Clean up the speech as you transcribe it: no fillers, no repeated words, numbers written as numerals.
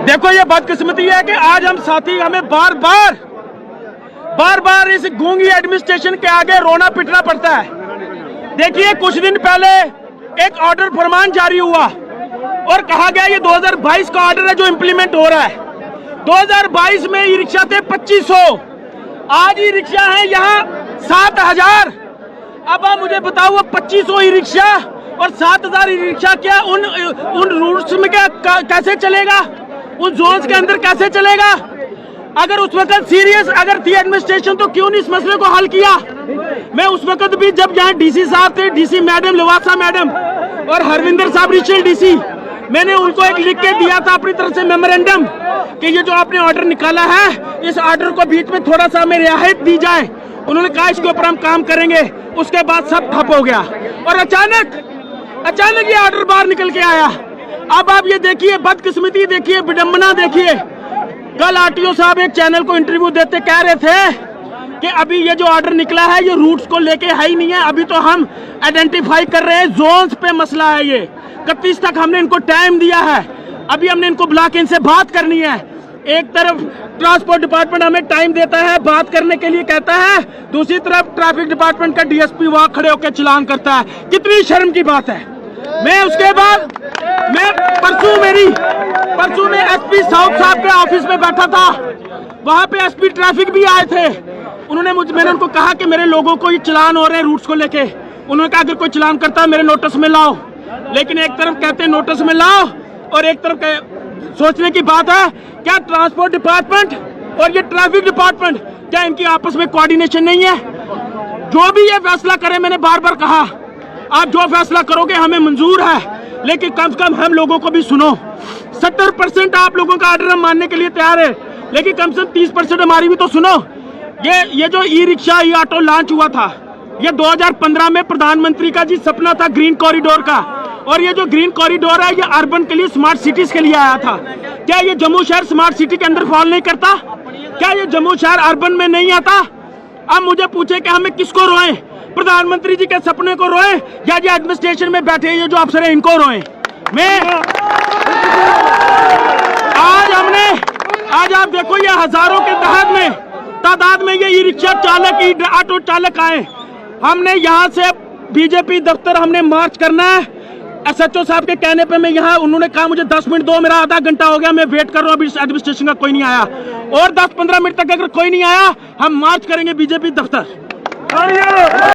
देखो ये बदकिस्मती है कि आज हम साथी हमें बार बार इस गूंगी एडमिनिस्ट्रेशन के आगे रोना पिटना पड़ता है। देखिए कुछ दिन पहले एक ऑर्डर फरमान जारी हुआ और कहा गया ये 2022 का ऑर्डर है जो इम्प्लीमेंट हो रहा है। 2022 में ई रिक्शा थे 2500, आज ई रिक्शा है यहाँ 7000। अब आप मुझे बताओ वो 2500 ई रिक्शा और 7000 ई रिक्शा क्या उन रूट्स में क्या कैसे चलेगा, उन जोन्स के अंदर कैसे चलेगा? अगर उस वक्त सीरियस अगर थी एडमिनिस्ट्रेशन तो क्यों नहीं इस मसले को हल किया? मैं उस वक्त भी जब यहाँ डीसी साहब थे, डीसी मैडम लवासा मैडम और हरविंदर साहब रीजनल डीसी, मैंने उनको एक लिख के दिया था अपनी तरफ से मेमोरेंडम कि ये जो आपने ऑर्डर निकाला है इस ऑर्डर को बीच में थोड़ा सा हमें रियायत दी जाए। उन्होंने कहा इसके ऊपर हम काम करेंगे। उसके बाद सब ठप हो गया और अचानक ये ऑर्डर बाहर निकल के आया। अब आप ये देखिए बदकिस्मती देखिए, विडंबना देखिए। कल आरटीओ साहब एक चैनल को इंटरव्यू देते कह रहे थे कि अभी ये जो ऑर्डर निकला है ये रूट्स को लेके है ही नहीं है, अभी तो हम आइडेंटिफाई कर रहे हैं, जोन्स पे मसला है। ये 31 तक हमने इनको टाइम दिया है, अभी हमने इनको बुला के इनसे बात करनी है। एक तरफ ट्रांसपोर्ट डिपार्टमेंट हमें टाइम देता है बात करने के लिए कहता है, दूसरी तरफ ट्रैफिक डिपार्टमेंट का डीएसपी वहां खड़े होकर चलान करता है। कितनी शर्म की बात है। मैं उसके बाद परसों में एसपी साउथ साहब के ऑफिस में बैठा था, वहां पे एसपी ट्रैफिक भी आए थे। मैंने उनको कहा कि मेरे लोगों को ये चलान हो रहे हैं रूट्स को लेके। उन्होंने कहा अगर कोई चलान करता है मेरे नोटिस में लाओ। लेकिन एक तरफ कहते हैं नोटिस में लाओ और एक तरफ सोचने की बात है क्या ट्रांसपोर्ट डिपार्टमेंट और ये ट्रैफिक डिपार्टमेंट क्या इनकी आपस में कोऑर्डिनेशन नहीं है? जो भी ये फैसला करे, मैंने बार बार कहा आप जो फैसला करोगे हमें मंजूर है, लेकिन कम से कम हम लोगों को भी सुनो। 70% आप लोगों का ऑर्डर हम मानने के लिए तैयार है, लेकिन कम से कम 30% हमारी भी तो सुनो। ये जो ई रिक्शा ई ऑटो लॉन्च हुआ था ये 2015 में प्रधानमंत्री का जी सपना था ग्रीन कॉरिडोर का, और ये जो ग्रीन कॉरिडोर है ये अर्बन के लिए स्मार्ट सिटीज के लिए आया था। क्या ये जम्मू शहर स्मार्ट सिटी के अंदर फॉल नहीं करता? क्या ये जम्मू शहर अर्बन में नहीं आता? अब मुझे पूछे कि हमें किसको रोएं, प्रधानमंत्री जी के सपने को रोएं या जो एडमिनिस्ट्रेशन में बैठे ये जो अफसर है इनको रोएं? आज आप देखो ये हजारों के तादाद में ये ई रिक्शा चालक ई ऑटो चालक आए। हमने यहाँ से बीजेपी दफ्तर हमने मार्च करना है। एसएचओ साहब के कहने पे मैं यहाँ, उन्होंने कहा मुझे 10 मिनट दो, मेरा आधा घंटा हो गया, मैं वेट कर रहा हूँ, अभी एडमिनिस्ट्रेशन का कोई नहीं आया। और 10-15 मिनट तक अगर कोई नहीं आया हम मार्च करेंगे बीजेपी दफ्तर।